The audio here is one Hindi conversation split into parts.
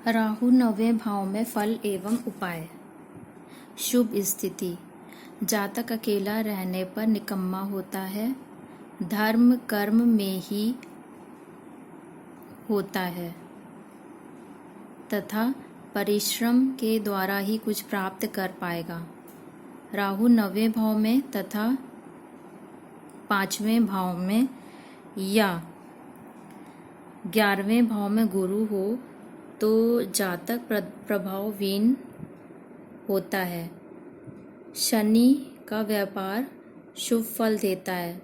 राहु नवें भाव में फल एवं उपाय। शुभ स्थिति। जातक अकेला रहने पर निकम्मा होता है। धर्म कर्म में ही होता है तथा परिश्रम के द्वारा ही कुछ प्राप्त कर पाएगा। राहु नवें भाव में तथा 5वें भाव में या 11वें भाव में गुरु हो तो जातक प्रभावहीन होता है। शनि का व्यापार शुभ फल देता है।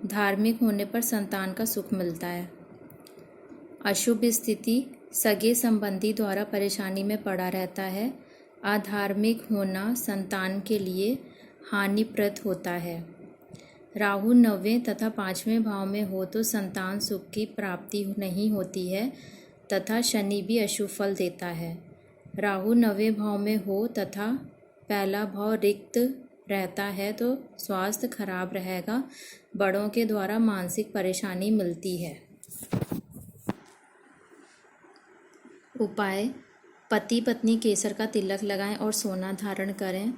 धार्मिक होने पर संतान का सुख मिलता है। अशुभ स्थिति। सगे संबंधी द्वारा परेशानी में पड़ा रहता है। अधार्मिक होना संतान के लिए हानिप्रद होता है। राहु 9वें तथा 5वें भाव में हो तो संतान सुख की प्राप्ति नहीं होती है तथा शनि भी अशुभ फल देता है। राहु 9वें भाव में हो तथा पहला भाव रिक्त रहता है तो स्वास्थ्य खराब रहेगा। बड़ों के द्वारा मानसिक परेशानी मिलती है। उपाय। पति पत्नी केसर का तिलक लगाएं और सोना धारण करें।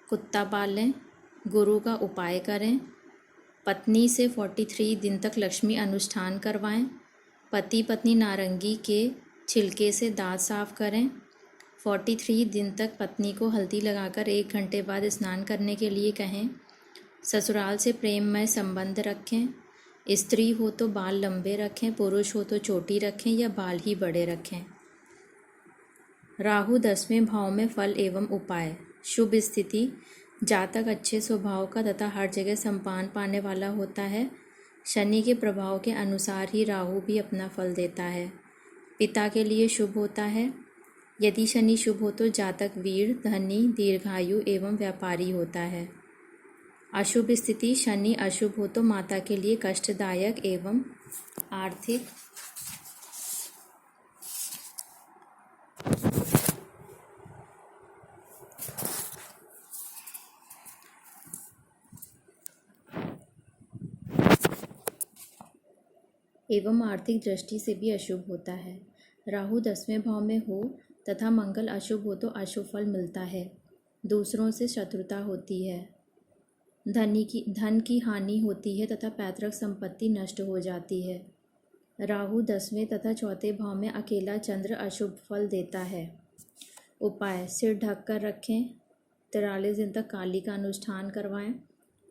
कुत्ता पालें। गुरु का उपाय करें। पत्नी से 43 दिन तक लक्ष्मी अनुष्ठान करवाएं। पति पत्नी नारंगी के छिलके से दांत साफ करें। 43 दिन तक पत्नी को हल्दी लगाकर 1 घंटे बाद स्नान करने के लिए कहें। ससुराल से प्रेममय संबंध रखें। स्त्री हो तो बाल लंबे रखें, पुरुष हो तो चोटी रखें या बाल ही बड़े रखें। राहु 10वें भाव में फल एवं उपाय। शुभ स्थिति। जातक अच्छे स्वभाव का तथा हर जगह सम्मान पाने वाला होता है। शनि के प्रभाव के अनुसार ही राहु भी अपना फल देता है। पिता के लिए शुभ होता है। यदि शनि शुभ हो तो जातक वीर, धनी, दीर्घायु एवं व्यापारी होता है। अशुभ स्थिति। शनि अशुभ हो तो माता के लिए कष्टदायक एवं आर्थिक दृष्टि से भी अशुभ होता है। राहु 10वें भाव में हो तथा मंगल अशुभ हो तो अशुभ फल मिलता है। दूसरों से शत्रुता होती है। धन की हानि होती है तथा पैतृक संपत्ति नष्ट हो जाती है। राहु 10वें तथा 4थे भाव में अकेला चंद्र अशुभ फल देता है। उपाय। सिर ढक कर रखें। 43 दिन तक काली का अनुष्ठान करवाएं।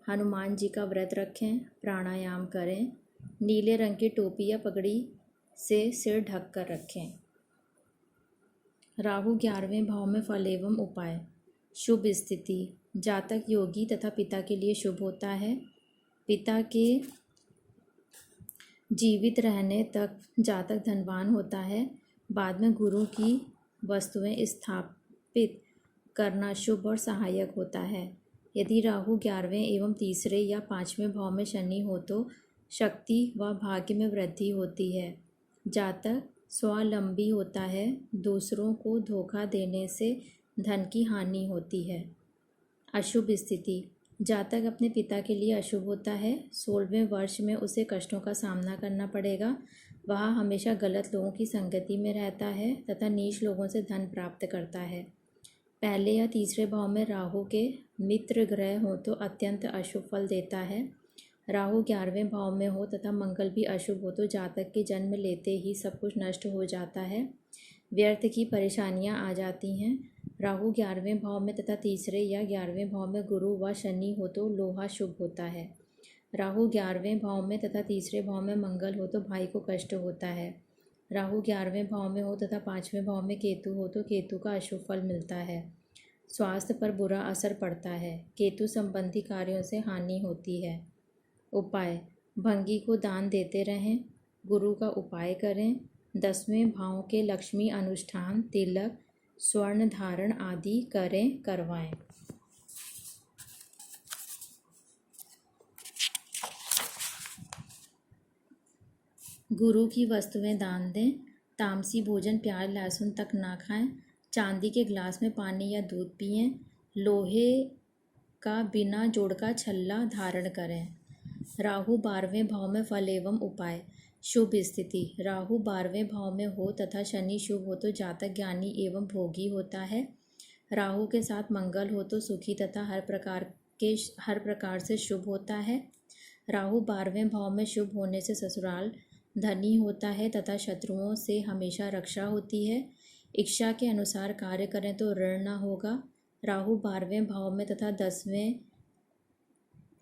हनुमान जी का व्रत रखें। प्राणायाम करें। नीले रंग की टोपी या पगड़ी से सिर ढक कर रखें। राहु 11वें भाव में फल एवं उपाय। शुभ स्थिति। जातक योगी तथा पिता के लिए शुभ होता है। पिता के जीवित रहने तक जातक धनवान होता है। बाद में गुरु की वस्तुएं स्थापित करना शुभ और सहायक होता है। यदि राहु 11वें एवं तीसरे या 5वें भाव में शनि हो तो शक्ति व भाग्य में वृद्धि होती है। जातक स्वावलंबी होता है। दूसरों को धोखा देने से धन की हानि होती है। अशुभ स्थिति। जातक अपने पिता के लिए अशुभ होता है। 16वें वर्ष में उसे कष्टों का सामना करना पड़ेगा। वह हमेशा गलत लोगों की संगति में रहता है तथा नीच लोगों से धन प्राप्त करता है। पहले या तीसरे भाव में राहु के मित्र ग्रह हो तो अत्यंत अशुभ फल देता है। राहु 11वें भाव में हो तथा मंगल भी अशुभ हो तो जातक के जन्म लेते ही सब कुछ नष्ट हो जाता है। व्यर्थ की परेशानियां आ जाती हैं। राहु 11वें भाव में तथा तीसरे या 11वें भाव में गुरु व शनि हो तो लोहा शुभ होता है। राहु 11वें भाव में तथा तीसरे भाव में मंगल हो तो भाई को कष्ट होता है। राहु 11वें भाव में हो तथा 5वें भाव में केतु हो तो केतु का अशुभ फल मिलता है। स्वास्थ्य पर बुरा असर पड़ता है। केतु संबंधी कार्यों से हानि होती है। उपाय। भंगी को दान देते रहें। गुरु का उपाय करें। 10वें भाव के लक्ष्मी अनुष्ठान, तिलक, स्वर्ण धारण आदि करवाएं। गुरु की वस्तुएं दान दें। तामसी भोजन प्याज लहसुन तक ना खाएं। चांदी के गिलास में पानी या दूध पिएं। लोहे का बिना जोड़ का छल्ला धारण करें। राहु 12वें भाव में फल एवं उपाय। शुभ स्थिति, राहु 12वें भाव में हो तथा शनि शुभ हो तो जातक ज्ञानी एवं भोगी होता है। राहु के साथ मंगल हो तो सुखी तथा हर प्रकार से शुभ होता है। राहु 12वें भाव में शुभ होने से ससुराल धनी होता है तथा शत्रुओं से हमेशा रक्षा होती है। इच्छा के अनुसार कार्य करें तो ऋण न होगा। राहु 12वें भाव में तथा 10वें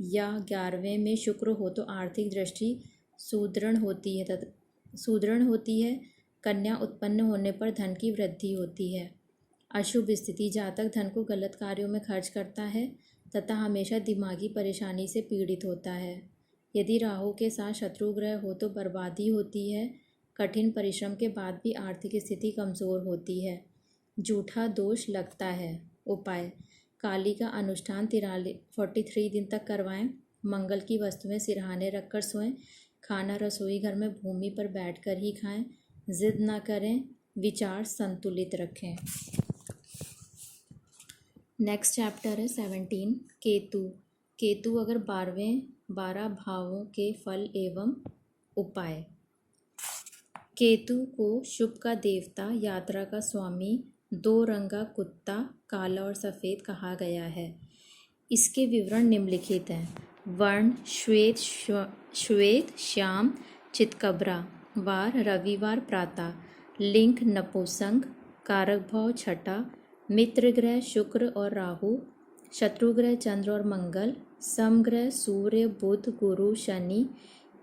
या 11वें में शुक्र हो तो आर्थिक दृष्टि सुदृढ़ होती है। कन्या उत्पन्न होने पर धन की वृद्धि होती है। अशुभ स्थिति, जातक धन को गलत कार्यों में खर्च करता है तथा हमेशा दिमागी परेशानी से पीड़ित होता है। यदि राहु के साथ शत्रु ग्रह हो तो बर्बादी होती है। कठिन परिश्रम के बाद भी आर्थिक स्थिति कमज़ोर होती है। जूठा दोष लगता है। उपाय, काली का अनुष्ठान 43 दिन तक करवाएं। मंगल की वस्तुएं सिरहाने रखकर सोएं। खाना रसोई घर में भूमि पर बैठकर ही खाएं। जिद ना करें, विचार संतुलित रखें। नेक्स्ट चैप्टर है 17 केतु। केतु अगर 12 भावों के फल एवं उपाय। केतु को शुभ का देवता, यात्रा का स्वामी, 2 रंगा कुत्ता, काला और सफ़ेद कहा गया है। इसके विवरण निम्नलिखित हैं। वर्ण श्वेत श्याम चितकबरा। वार रविवार प्रातः। लिंग नपुंसक। कारक भाव छठा। मित्र ग्रह शुक्र और राहु। शत्रु ग्रह चंद्र और मंगल। समग्रह सूर्य बुध गुरु शनि।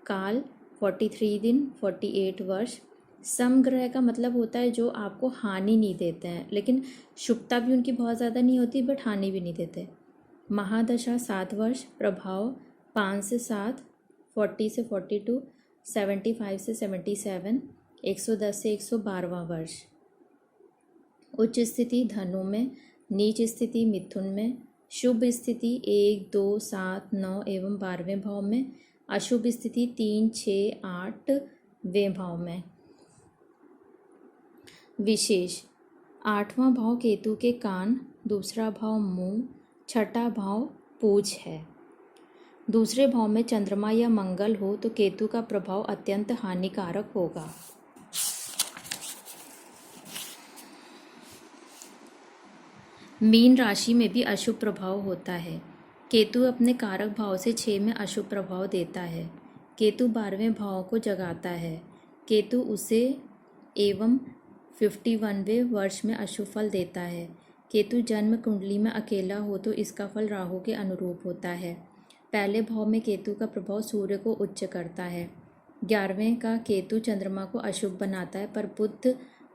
काल 43 दिन 48 वर्ष। समग्रह का मतलब होता है जो आपको हानि नहीं देते हैं, लेकिन शुभता भी उनकी बहुत ज़्यादा नहीं होती बट हानि भी नहीं देते। महादशा 7 वर्ष। प्रभाव 5 से 7, 40 से 42, 75 से 77, 110 से 112वां वर्ष। उच्च स्थिति धनु में, नीच स्थिति मिथुन में। शुभ स्थिति 1, 2, 7, 9 एवं 12वें भाव में। अशुभ स्थिति 3, 6, 8वें भाव में। विशेष, 8वां भाव केतु के कान, दूसरा भाव मुंह, छठा भाव पूंछ है। दूसरे भाव में चंद्रमा या मंगल हो तो केतु का प्रभाव अत्यंत हानिकारक होगा। मीन राशि में भी अशुभ प्रभाव होता है। केतु अपने कारक भाव से 6 में अशुभ प्रभाव देता है। केतु 12वें भाव को जगाता है। केतु उसे एवं 51वें वर्ष में अशुभ फल देता है। केतु जन्म कुंडली में अकेला हो तो इसका फल राहु के अनुरूप होता है। पहले भाव में केतु का प्रभाव सूर्य को उच्च करता है। 11वें का केतु चंद्रमा को अशुभ बनाता है, पर बुध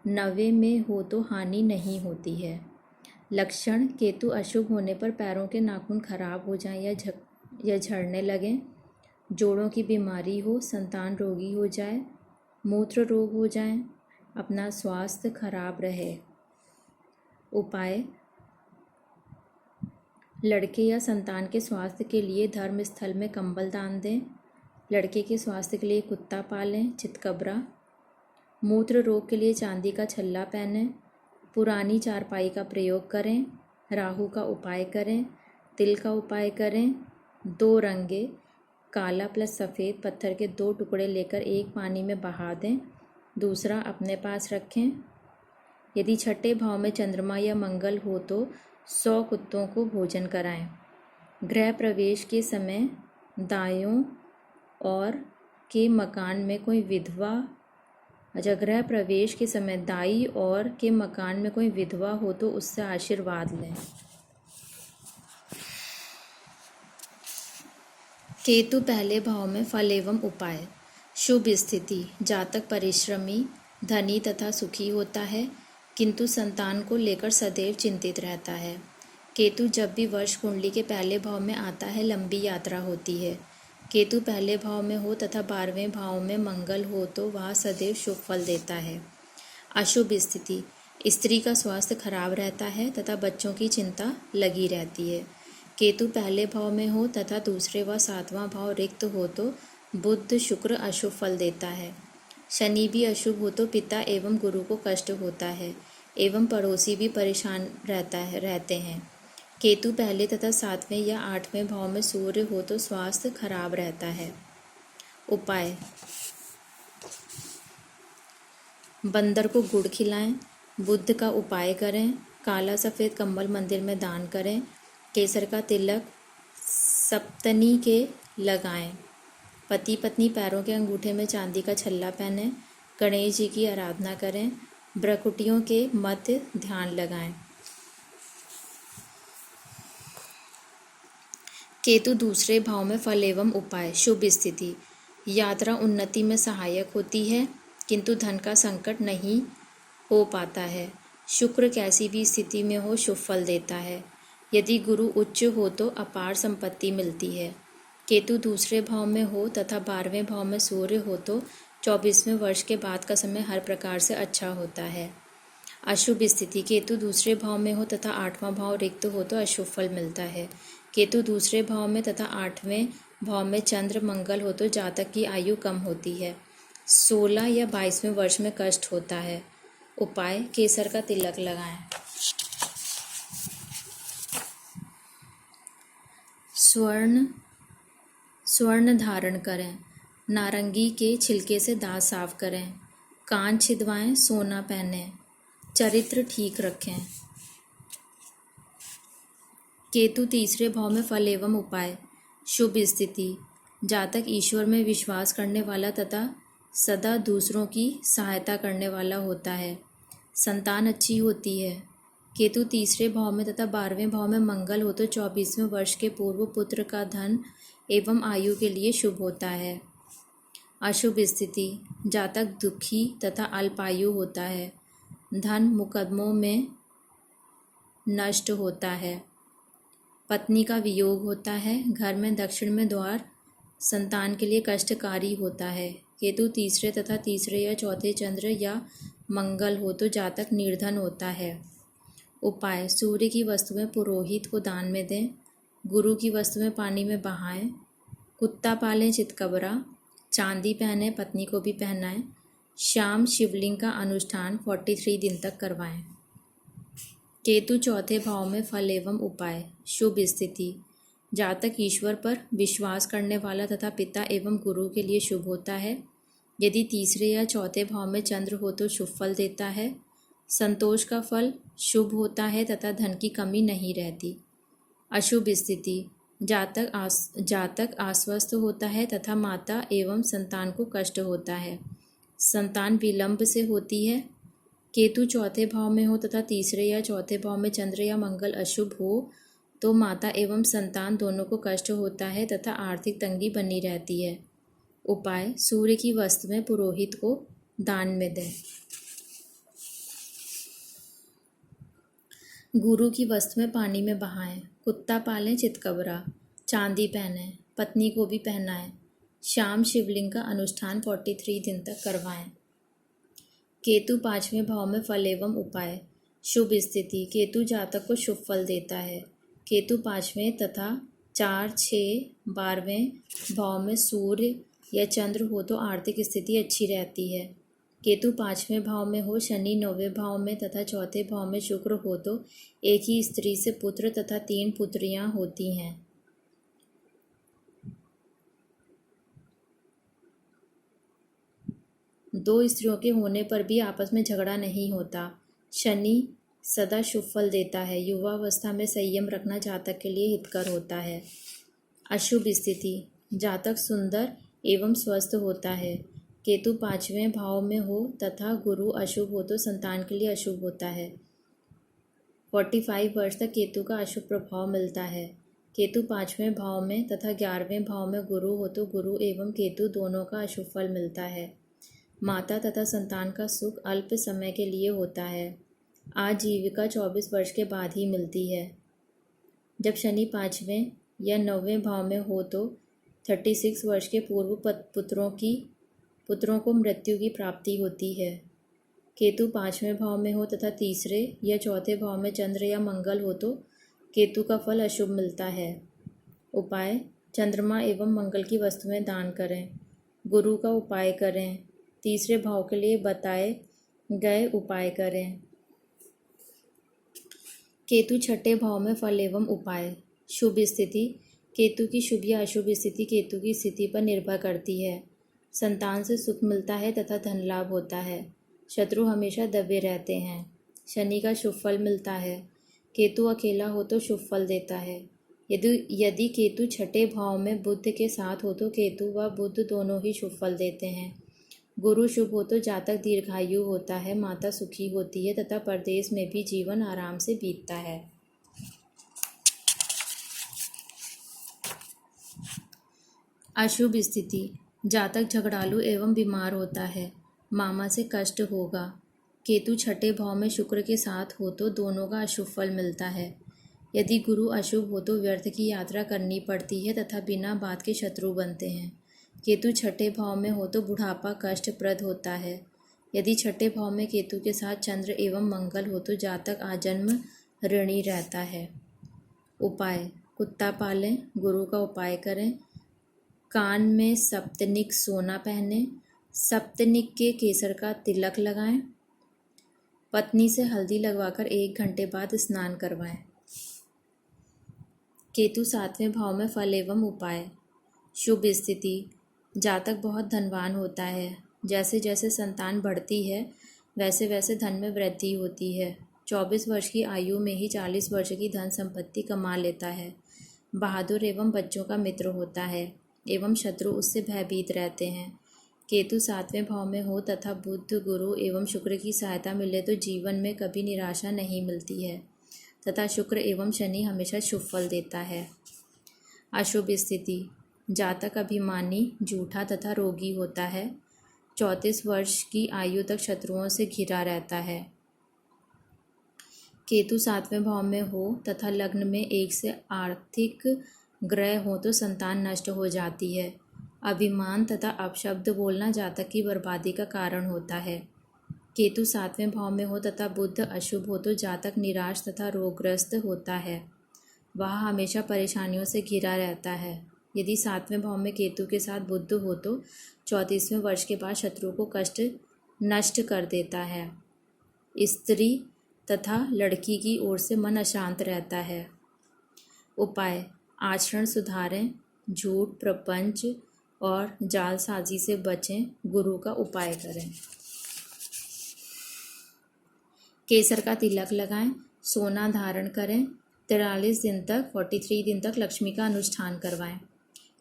9वें में हो तो हानि नहीं होती है। लक्षण, केतु अशुभ होने पर पैरों के नाखून खराब हो जाएं या झड़ने लगें, जोड़ों की बीमारी हो, संतान रोगी हो जाए, मूत्र रोग हो जाएं, अपना स्वास्थ्य खराब रहे। उपाय, लड़के या संतान के स्वास्थ्य के लिए धर्म स्थल में कंबल दान दें। लड़के के स्वास्थ्य के लिए कुत्ता पालें, चितकबरा। मूत्र रोग के लिए चांदी का छल्ला पहनें। पुरानी चारपाई का प्रयोग करें। राहु का उपाय करें। तिल का उपाय करें। 2 रंगे काला प्लस सफ़ेद पत्थर के 2 टुकड़े लेकर एक पानी में बहा दें, दूसरा अपने पास रखें। यदि छठे भाव में चंद्रमा या मंगल हो तो 100 कुत्तों को भोजन कराएं। गृह प्रवेश के समय दाएं और के मकान में कोई विधवा हो तो उससे आशीर्वाद लें। केतु पहले भाव में फल एवं उपाय। शुभ स्थिति, जातक परिश्रमी, धनी तथा सुखी होता है, किंतु संतान को लेकर सदैव चिंतित रहता है। केतु जब भी वर्ष कुंडली के पहले भाव में आता है, लंबी यात्रा होती है। केतु पहले भाव में हो तथा 12वें भाव में मंगल हो तो वह सदैव शुभ फल देता है। अशुभ स्थिति, स्त्री का स्वास्थ्य खराब रहता है तथा बच्चों की चिंता लगी रहती है। केतु पहले भाव में हो तथा दूसरे व 7वां भाव रिक्त हो तो बुध शुक्र अशुभ फल देता है। शनि भी अशुभ हो तो पिता एवं गुरु को कष्ट होता है एवं पड़ोसी भी परेशान रहते हैं। केतु पहले तथा 7वें या 8वें भाव में सूर्य हो तो स्वास्थ्य खराब रहता है। उपाय, बंदर को गुड़ खिलाएं, बुध का उपाय करें, काला सफ़ेद कंबल मंदिर में दान करें, केसर का तिलक सप्तनी के लगाएं, पति पत्नी पैरों के अंगूठे में चांदी का छल्ला पहनें, गणेश जी की आराधना करें, भ्रकुटियों के मध्य ध्यान लगाएं। केतु दूसरे भाव में फल एवं उपाय। शुभ स्थिति, यात्रा उन्नति में सहायक होती है किंतु धन का संकट नहीं हो पाता है। शुक्र कैसी भी स्थिति में हो शुभ फल देता है। यदि गुरु उच्च हो तो अपार संपत्ति मिलती है। केतु दूसरे भाव में हो तथा 12वें भाव में सूर्य हो तो 24वें वर्ष के बाद का समय हर प्रकार से अच्छा होता है। अशुभ स्थिति, केतु दूसरे भाव में हो तथा 8वां भाव रिक्त हो तो अशुभ फल मिलता है। केतु दूसरे भाव में तथा 8वें भाव में चंद्र मंगल हो तो जातक की आयु कम होती है। 16 या 22वें वर्ष में कष्ट होता है। उपाय, केसर का तिलक लगाएं। स्वर्ण धारण करें, नारंगी के छिलके से दांत साफ करें, कान छिदवाएं, सोना पहनें, चरित्र ठीक रखें। केतु तीसरे भाव में फल एवं उपाय। शुभ स्थिति, जातक ईश्वर में विश्वास करने वाला तथा सदा दूसरों की सहायता करने वाला होता है। संतान अच्छी होती है। केतु तीसरे भाव में तथा 12वें भाव में मंगल हो तो 24वें वर्ष के पूर्व पुत्र का धन एवं आयु के लिए शुभ होता है। अशुभ स्थिति, जातक दुखी तथा अल्पायु होता है। धन मुकदमों में नष्ट होता है। पत्नी का वियोग होता है। घर में दक्षिण में द्वार संतान के लिए कष्टकारी होता है। केतु तीसरे तथा तीसरे या चौथे चंद्र या मंगल हो तो जातक निर्धन होता है। उपाय, सूर्य की वस्तुएं पुरोहित को दान में दें, गुरु की वस्तुएं पानी में बहाएं, कुत्ता पालें चितकबरा, चांदी पहने पत्नी को भी पहनाएं, शाम शिवलिंग का अनुष्ठान 43 दिन तक करवाएं। केतु चौथे भाव में फल एवं उपाय। शुभ स्थिति, जातक ईश्वर पर विश्वास करने वाला तथा पिता एवं गुरु के लिए शुभ होता है। यदि तीसरे या चौथे भाव में चंद्र हो तो शुभ फल देता है। संतोष का फल शुभ होता है तथा धन की कमी नहीं रहती। अशुभ स्थिति, जातक अस्वस्थ होता है तथा माता एवं संतान को कष्ट होता है। संतान विलंब से होती है। केतु चौथे भाव में हो तथा तीसरे या चौथे भाव में चंद्र या मंगल अशुभ हो तो माता एवं संतान दोनों को कष्ट होता है तथा आर्थिक तंगी बनी रहती है। उपाय, सूर्य की वस्तुएं पुरोहित को दान में दें, गुरु की वस्तुएं पानी में बहाएं, कुत्ता पालें चितकबरा, चांदी पहनें, पत्नी को भी पहनाएं, शाम शिवलिंग का अनुष्ठान 43 दिन तक करवाएं। केतु 5वें भाव में फल एवं उपाय। शुभ स्थिति, केतु जातक को शुभ फल देता है। केतु 5वें तथा 4, 6, 12वें भाव में सूर्य या चंद्र हो तो आर्थिक स्थिति अच्छी रहती है। केतु 5वें भाव में हो, शनि 9वें भाव में तथा चौथे भाव में शुक्र हो तो एक ही स्त्री से पुत्र तथा 3 पुत्रियां होती हैं। दो स्त्रियों के होने पर भी आपस में झगड़ा नहीं होता। शनि सदा शुभ फल देता है। युवावस्था में संयम रखना जातक के लिए हितकर होता है। अशुभ स्थिति, जातक सुंदर एवं स्वस्थ होता है। केतु 5वें भाव में हो तथा गुरु अशुभ हो तो संतान के लिए अशुभ होता है। 45 वर्ष तक केतु का अशुभ प्रभाव मिलता है। केतु 5वें भाव में तथा 11वें भाव में गुरु हो तो गुरु एवं केतु दोनों का अशुभ फल मिलता है। माता तथा संतान का सुख अल्प समय के लिए होता है। आजीविका 24 वर्ष के बाद ही मिलती है। जब शनि 5वें या 9वें भाव में हो तो 36 वर्ष के पूर्व पुत्रों को मृत्यु की प्राप्ति होती है। केतु 5वें भाव में हो तथा तीसरे या चौथे भाव में चंद्र या मंगल हो तो केतु का फल अशुभ मिलता है। उपाय, चंद्रमा एवं मंगल की वस्तुएं दान करें, गुरु का उपाय करें, तीसरे भाव के लिए बताए गए उपाय करें। केतु छठे भाव में फल एवं उपाय। शुभ स्थिति, केतु की शुभ या अशुभ स्थिति केतु की स्थिति पर निर्भर करती है। संतान से सुख मिलता है तथा धन लाभ होता है। शत्रु हमेशा दबे रहते हैं। शनि का शुभ फल मिलता है। केतु अकेला हो तो शुभ फल देता है। यदि यदि केतु छठे भाव में बुध के साथ हो तो केतु व बुध दोनों ही शुभ फल देते हैं। गुरु शुभ हो तो जातक दीर्घायु होता है, माता सुखी होती है तथा परदेश में भी जीवन आराम से बीतता है। अशुभ स्थिति, जातक झगड़ालू एवं बीमार होता है, मामा से कष्ट होगा। केतु छठे भाव में शुक्र के साथ हो तो दोनों का अशुभ फल मिलता है। यदि गुरु अशुभ हो तो व्यर्थ की यात्रा करनी पड़ती है तथा बिना बात के शत्रु बनते हैं। केतु छठे भाव में हो तो बुढ़ापा कष्टप्रद होता है। यदि छठे भाव में केतु के साथ चंद्र एवं मंगल हो तो जातक आजन्म ऋणी रहता है। उपाय, कुत्ता पालें, गुरु का उपाय करें, कान में सप्तनिक सोना पहने, सप्तनिक के केसर का तिलक लगाएं, पत्नी से हल्दी लगवाकर 1 घंटे बाद स्नान करवाएं। केतु 7वें भाव में फल एवं उपाय। शुभ स्थिति, जातक बहुत धनवान होता है। जैसे जैसे संतान बढ़ती है वैसे वैसे धन में वृद्धि होती है। 24 वर्ष की आयु में ही 40 वर्ष की धन संपत्ति कमा लेता है। बहादुर एवं बच्चों का मित्र होता है एवं शत्रु उससे भयभीत रहते हैं। केतु 7वें भाव में हो तथा बुध, गुरु एवं शुक्र की सहायता मिले तो जीवन में कभी निराशा नहीं मिलती है तथा शुक्र एवं शनि हमेशा शुभ फल देता है। अशुभ स्थिति, जातक अभिमानी, झूठा तथा रोगी होता है। 34 वर्ष की आयु तक शत्रुओं से घिरा रहता है। केतु 7वें भाव में हो तथा लग्न में 1 से आर्थिक ग्रह हो तो संतान नष्ट हो जाती है। अभिमान तथा अपशब्द बोलना जातक की बर्बादी का कारण होता है। केतु 7वें भाव में हो तथा बुध अशुभ हो तो जातक निराश तथा रोगग्रस्त होता है। वह हमेशा परेशानियों से घिरा रहता है। यदि 7वें भाव में केतु के साथ बुध हो तो 34वें वर्ष के बाद शत्रु को कष्ट नष्ट कर देता है। स्त्री तथा लड़की की ओर से मन अशांत रहता है। उपाय, आचरण सुधारें, झूठ, प्रपंच और जालसाजी से बचें, गुरु का उपाय करें। केसर का तिलक लगाएं, सोना धारण करें, 43 दिन तक लक्ष्मी का अनुष्ठान करवाएं।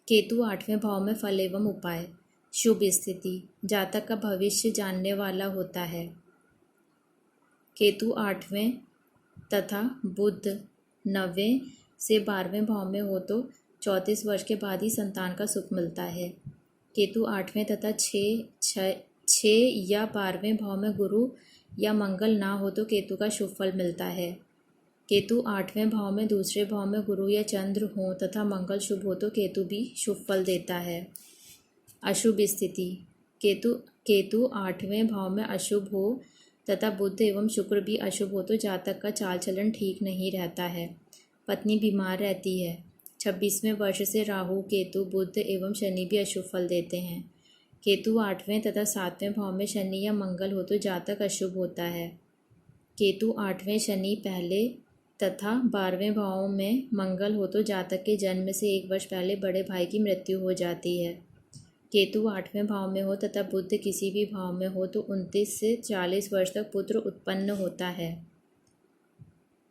केतु 8वें भाव में फल एवं उपाय। शुभ स्थिति, जातक का भविष्य जानने वाला होता है। केतु 8वें तथा बुध 9वें से 12वें भाव में हो तो 34 वर्ष के बाद ही संतान का सुख मिलता है। केतु 8वें तथा 6 या 12वें भाव में गुरु या मंगल ना हो तो केतु का शुभ फल मिलता है। केतु 8वें भाव में दूसरे भाव में गुरु या चंद्र हो तथा मंगल शुभ हो तो केतु भी शुभ फल देता है। अशुभ स्थिति, केतु 8वें भाव में अशुभ हो तथा बुध एवं शुक्र भी अशुभ हो तो जातक का चाल चलन ठीक नहीं रहता है। पत्नी बीमार रहती है। 26वें वर्ष से राहु, केतु, बुध एवं शनि भी अशुभ फल देते हैं। केतु 8वें तथा 7वें भाव में शनि या मंगल हो तो जातक अशुभ होता है। केतु 8वें शनि पहले तथा 12वें भाव में मंगल हो तो जातक के जन्म से 1 वर्ष पहले बड़े भाई की मृत्यु हो जाती है। केतु 8वें भाव में हो तथा बुध किसी भी भाव में हो तो 29 से 40 वर्ष तक पुत्र उत्पन्न होता है।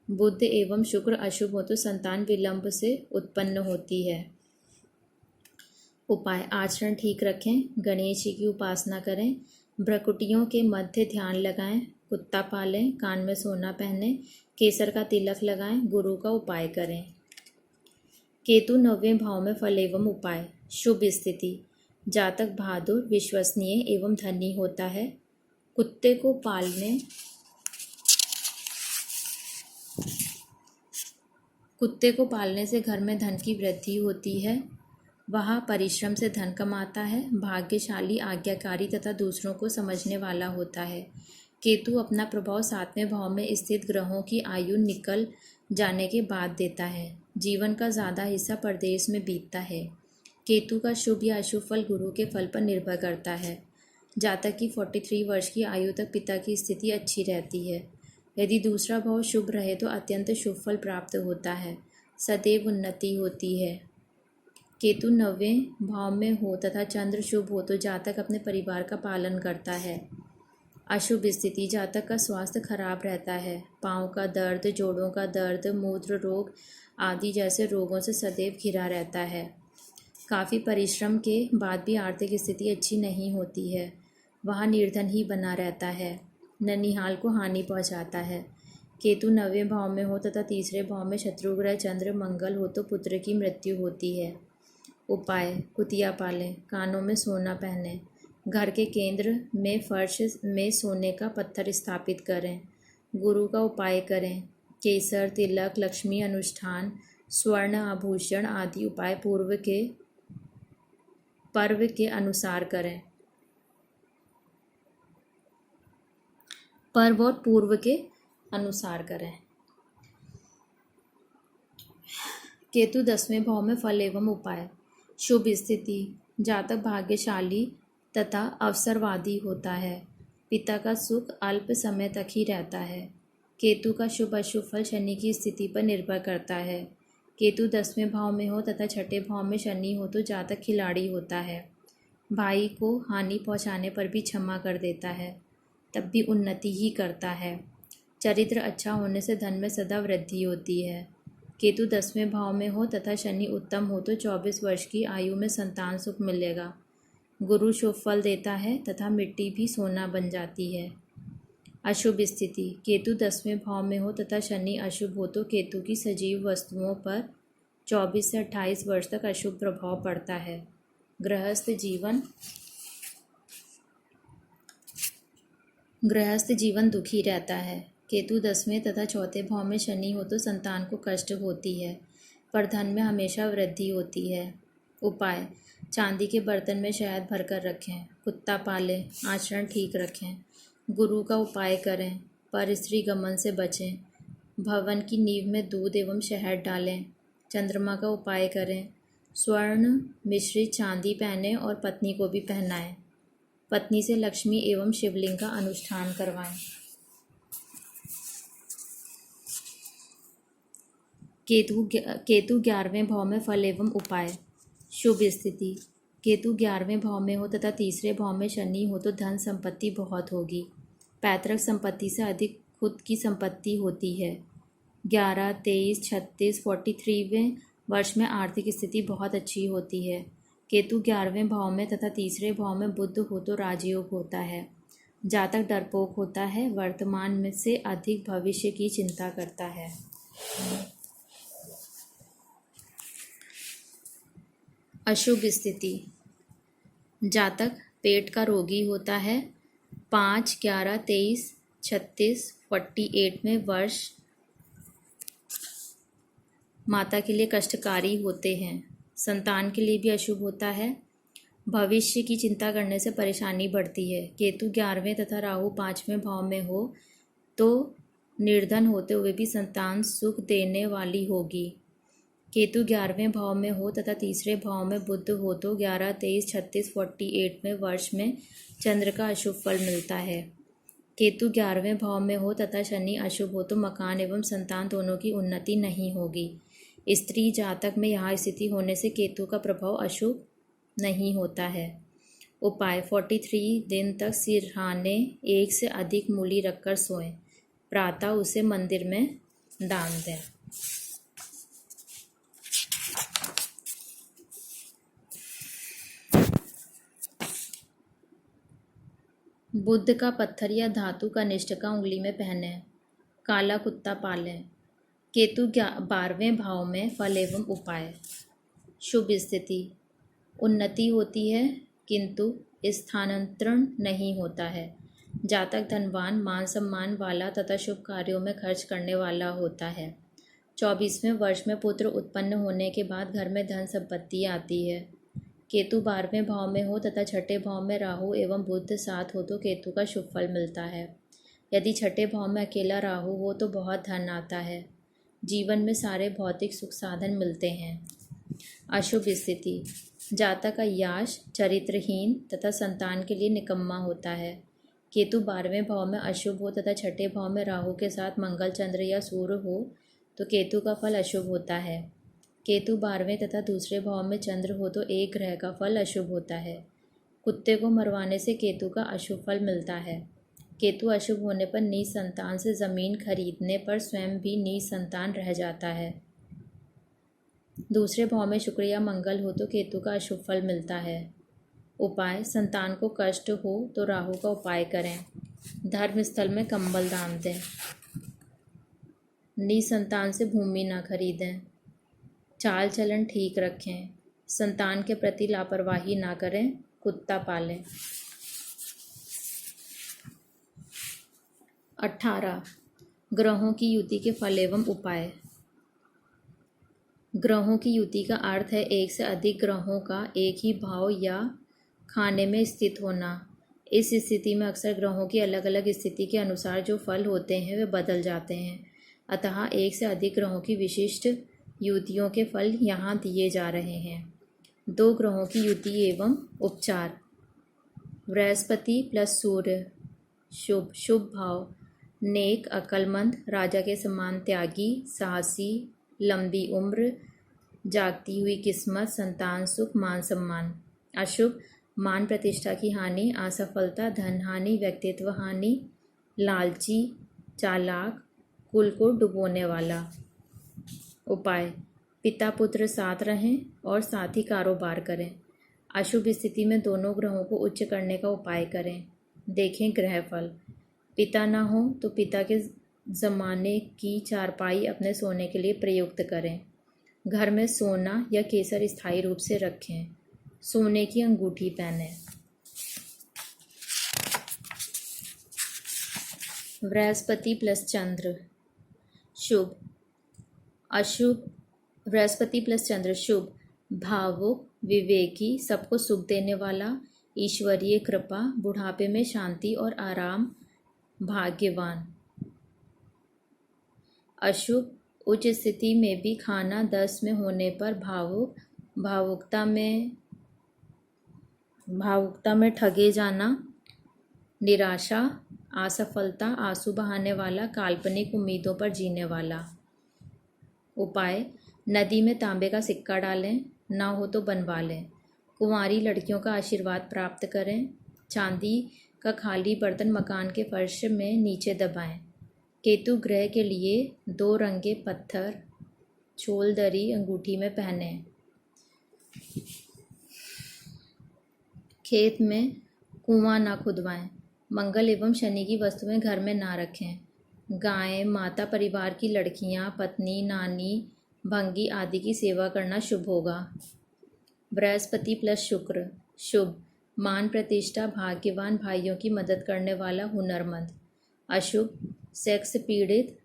बुध एवं शुक्र अशुभ हो तो संतान विलंब से उत्पन्न होती है। उपाय, आचरण ठीक रखें, गणेश जी की उपासना करें, भ्रकुटियों के मध्य ध्यान लगाएं, कुत्ता पालें, कान में सोना पहनें, केसर का तिलक लगाएं, गुरु का उपाय करें। केतु 9वें भाव में फल एवं उपाय। शुभ स्थिति, जातक बहादुर, विश्वसनीय एवं धनी होता है। कुत्ते को पालने से घर में धन की वृद्धि होती है। वह परिश्रम से धन कमाता है, भाग्यशाली, आज्ञाकारी तथा दूसरों को समझने वाला होता है। केतु अपना प्रभाव 7वें भाव में स्थित ग्रहों की आयु निकल जाने के बाद देता है। जीवन का ज़्यादा हिस्सा परदेश में बीतता है। केतु का शुभ या अशुभ फल गुरु के फल पर निर्भर करता है। जातक की 43 वर्ष की आयु तक पिता की स्थिति अच्छी रहती है। यदि दूसरा भाव शुभ रहे तो अत्यंत शुभ फल प्राप्त होता है, सदैव उन्नति होती है। केतु 9वें भाव में हो तथा चंद्र शुभ हो तो जातक अपने परिवार का पालन करता है। अशुभ स्थिति, जातक का स्वास्थ्य खराब रहता है। पाँव का दर्द, जोड़ों का दर्द, मूत्र रोग आदि जैसे रोगों से सदैव घिरा रहता है। काफ़ी परिश्रम के बाद भी आर्थिक स्थिति अच्छी नहीं होती है। वह निर्धन ही बना रहता है। ननिहाल को हानि पहुंचाता है। केतु 9वें भाव में हो तथा तीसरे भाव में शत्रुग्रह चंद्र मंगल हो तो पुत्र की मृत्यु होती है। उपाय: कुतिया पालें, कानों में सोना पहनें, घर के केंद्र में फर्श में सोने का पत्थर स्थापित करें, गुरु का उपाय करें, केसर, तिलक, लक्ष्मी अनुष्ठान, स्वर्ण आभूषण आदि उपाय पर्व के अनुसार करें। पर्व और पूर्व के अनुसार करें। केतु 10वें भाव में फल एवं उपाय। शुभ स्थिति, जातक भाग्यशाली तथा अवसरवादी होता है। पिता का सुख अल्प समय तक ही रहता है। केतु का शुभ अशुभ फल शनि की स्थिति पर निर्भर करता है। केतु 10वें भाव में हो तथा छठे भाव में शनि हो तो जातक खिलाड़ी होता है। भाई को हानि पहुंचाने पर भी क्षमा कर देता है, तब भी उन्नति ही करता है। चरित्र अच्छा होने से धन में सदा वृद्धि होती है। केतु 10वें भाव में हो तथा शनि उत्तम हो तो 24 वर्ष की आयु में संतान सुख मिलेगा। गुरु शुभ फल देता है तथा मिट्टी भी सोना बन जाती है। अशुभ स्थिति, केतु 10वें भाव में हो तथा शनि अशुभ हो तो केतु की सजीव वस्तुओं पर 24 से 28 वर्ष तक अशुभ प्रभाव पड़ता है। गृहस्थ जीवन दुखी रहता है। केतु 10वें तथा चौथे भाव में शनि हो तो संतान को कष्ट होती है, पर धन में हमेशा वृद्धि होती है। उपाय: चांदी के बर्तन में शहद भरकर रखें, कुत्ता पालें, आचरण ठीक रखें, गुरु का उपाय करें, पर स्त्री गमन से बचें, भवन की नींव में दूध एवं शहद डालें, चंद्रमा का उपाय करें, स्वर्ण मिश्रित चांदी पहनें और पत्नी को भी पहनाएं, पत्नी से लक्ष्मी एवं शिवलिंग का अनुष्ठान करवाएं। केतु 11वें भाव में फल एवं उपाय। शुभ स्थिति, केतु 11वें भाव में हो तथा तीसरे भाव में शनि हो तो धन संपत्ति बहुत होगी। पैतृक संपत्ति से अधिक खुद की संपत्ति होती है। 11, 23, 36, 43वें वर्ष में आर्थिक स्थिति बहुत अच्छी होती है। केतु 11वें भाव में तथा तीसरे भाव में बुध हो तो राजयोग होता है। जातक डरपोक होता है, वर्तमान में से अधिक भविष्य की चिंता करता है। अशुभ स्थिति, जातक पेट का रोगी होता है। 5, 11, 23, 36, 48वें वर्ष माता के लिए कष्टकारी होते हैं। संतान के लिए भी अशुभ होता है। भविष्य की चिंता करने से परेशानी बढ़ती है। केतु 11वें तथा राहु 5वें भाव में हो तो निर्धन होते हुए भी संतान सुख देने वाली होगी। केतु 11वें भाव में हो तथा तीसरे भाव में बुध हो तो 11, 23, 36, 48वें वर्ष में चंद्र का अशुभ फल मिलता है। केतु 11वें भाव में हो तथा शनि अशुभ हो तो मकान एवं संतान दोनों की उन्नति नहीं होगी। स्त्री जातक में यह स्थिति होने से केतु का प्रभाव अशुभ नहीं होता है। उपाय: 43 दिन तक सिरहाने एक से अधिक मूली रखकर सोएं, प्रातः उसे मंदिर में दान दें। बुध का पत्थर या धातु का निष्ठा उंगली में पहनें, काला कुत्ता पालें। केतु 12वें भाव में फल एवं उपाय। शुभ स्थिति, उन्नति होती है किंतु स्थानांतरण नहीं होता है। जातक धनवान, मान सम्मान वाला तथा शुभ कार्यों में खर्च करने वाला होता है। 24वें वर्ष में पुत्र उत्पन्न होने के बाद घर में धन संपत्ति आती है। केतु 12वें भाव में हो तथा छठे भाव में राहु एवं बुध साथ हो तो केतु का शुभ फल मिलता है। यदि छठे भाव में अकेला राहु हो तो बहुत धन आता है। जीवन में सारे भौतिक सुख साधन मिलते हैं। अशुभ स्थिति, जातक का यश चरित्रहीन तथा संतान के लिए निकम्मा होता है। केतु 12वें भाव में अशुभ हो तथा छठे भाव में राहु के साथ मंगल, चंद्र या सूर्य हो तो केतु का फल अशुभ होता है। केतु 12वें तथा दूसरे भाव में चंद्र हो तो एक ग्रह का फल अशुभ होता है। कुत्ते को मरवाने से केतु का अशुभ फल मिलता है। केतु अशुभ होने पर निसंतान से जमीन खरीदने पर स्वयं भी निसंतान रह जाता है। दूसरे भाव में शुक्र या मंगल हो तो केतु का अशुभ फल मिलता है। उपाय: संतान को कष्ट हो तो राहु का उपाय करें। धर्म स्थल में कंबल दान दें। निसंतान से भूमि ना खरीदें। चाल चलन ठीक रखें। संतान के प्रति लापरवाही ना करें। कुत्ता पालें। 18 ग्रहों की युति के फल एवं उपाय। ग्रहों की युति का अर्थ है एक से अधिक ग्रहों का एक ही भाव या खाने में स्थित होना। इस स्थिति में अक्सर ग्रहों की अलग अलग स्थिति के अनुसार जो फल होते हैं वे बदल जाते हैं। अतः एक से अधिक ग्रहों की विशिष्ट युतियों के फल यहाँ दिए जा रहे हैं। 2 ग्रहों की युति एवं उपचार। बृहस्पति प्लस सूर्य शुभ। शुभ भाव: नेक, अक्लमंद, राजा के समान त्यागी, साहसी, लंबी उम्र, जागती हुई किस्मत, संतान सुख, मान सम्मान। अशुभ: मान प्रतिष्ठा की हानि, असफलता, धन हानि, व्यक्तित्व हानि, लालची, चालाक, कुल को डुबोने वाला। उपाय: पिता पुत्र साथ रहें और साथ ही कारोबार करें। अशुभ स्थिति में दोनों ग्रहों को उच्च करने का उपाय करें। देखें ग्रह फल। पिता ना हो तो पिता के जमाने की चारपाई अपने सोने के लिए प्रयुक्त करें। घर में सोना या केसर स्थायी रूप से रखें। सोने की अंगूठी पहने। बृहस्पति प्लस चंद्र शुभ। अशुभ: बृहस्पति प्लस चंद्र शुभ। भावुक, विवेकी, सबको सुख देने वाला, ईश्वरीय कृपा, बुढ़ापे में शांति और आराम, भाग्यवान। अशुभ: उच्च स्थिति में भी खाना 10 में होने पर भावुक, भावुकता में ठगे जाना, निराशा, असफलता, आंसू बहाने वाला, काल्पनिक उम्मीदों पर जीने वाला। उपाय: नदी में तांबे का सिक्का डालें, ना हो तो बनवा लें। कुंवारी लड़कियों का आशीर्वाद प्राप्त करें। चांदी का खाली बर्तन मकान के फर्श में नीचे दबाएं। केतु ग्रह के लिए 2 रंगे पत्थर चोलदरी अंगूठी में पहने। खेत में कुआं ना खुदवाएं। मंगल एवं शनि की वस्तुएं घर में ना रखें। गाय, माता, परिवार की लड़कियां, पत्नी, नानी, भंगी आदि की सेवा करना शुभ होगा। बृहस्पति प्लस शुक्र शुभ। मान प्रतिष्ठा, भाग्यवान, भाइयों की मदद करने वाला, हुनरमंद। अशुभ: सेक्स पीड़ित,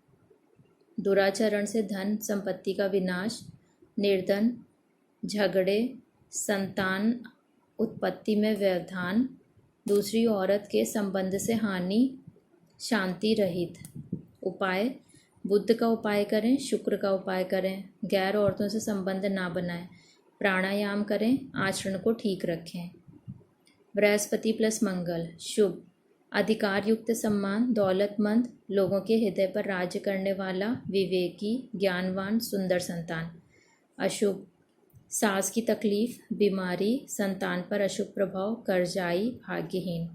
दुराचरण से धन संपत्ति का विनाश, निर्धन, झगड़े, संतान उत्पत्ति में व्यवधान, दूसरी औरत के संबंध से हानि, शांति रहित। उपाय: बुध का उपाय करें, शुक्र का उपाय करें, गैर औरतों से संबंध ना बनाएं, प्राणायाम करें, आचरण को ठीक रखें। बृहस्पति प्लस मंगल शुभ। अधिकार युक्त सम्मान, दौलतमंद, लोगों के हृदय पर राज्य करने वाला, विवेकी, ज्ञानवान, सुंदर संतान। अशुभ: सांस की तकलीफ, बीमारी, संतान पर अशुभ प्रभाव, कर्जाई, भाग्यहीन।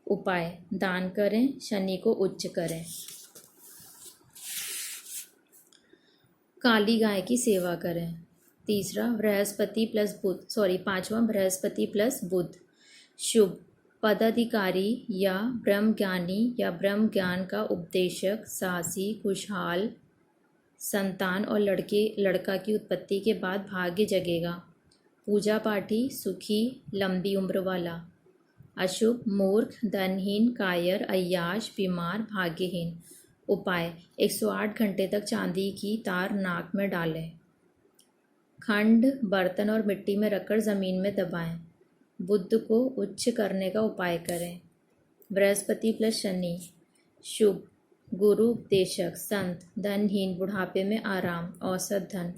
उपाय: दान करें, शनि को उच्च करें। काली गाय की सेवा करें। तीसरा बृहस्पति प्लस बुध पांचवा बृहस्पति प्लस बुध शुभ। पदाधिकारी या ब्रह्म ज्ञानी या ब्रह्म ज्ञान का उपदेशक, साहसी, खुशहाल, संतान और लड़का की उत्पत्ति के बाद भाग्य जगेगा। पूजा पाठी, सुखी, लंबी उम्र वाला। अशुभ: मूर्ख, धनहीन, कायर, अय्याश, बीमार, भाग्यहीन। उपाय: 108 घंटे तक चांदी की तार नाक में डालें। खंड बर्तन और मिट्टी में रखकर जमीन में दबाएं। बुध को उच्च करने का उपाय करें। बृहस्पति प्लस शनि शुभ। गुरु उपदेशक, संत, धनहीन, बुढ़ापे में आराम, औसत धन,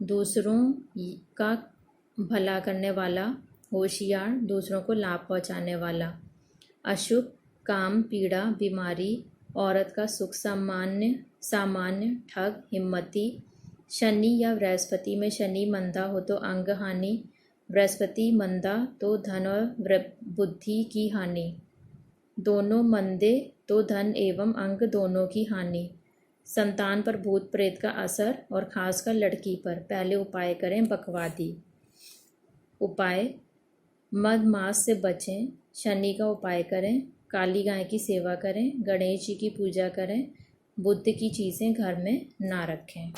दूसरों का भला करने वाला, होशियार, दूसरों को लाभ पहुंचाने वाला। अशुभ: काम, पीड़ा, बीमारी, औरत का सुख, सामान्य, ठग, हिम्मती। शनि या बृहस्पति में शनि मंदा हो तो अंग हानि, बृहस्पति मंदा तो धन और बुद्धि की हानि। दोनों मंदे तो धन एवं अंग दोनों की हानि। संतान पर भूत प्रेत का असर और खासकर लड़की पर। पहले उपाय करें बकवादी। उपाय: मद मास से बचें, शनि का उपाय करें, काली गाय की सेवा करें, गणेश जी की पूजा करें, बुद्ध की चीज़ें घर में ना रखें।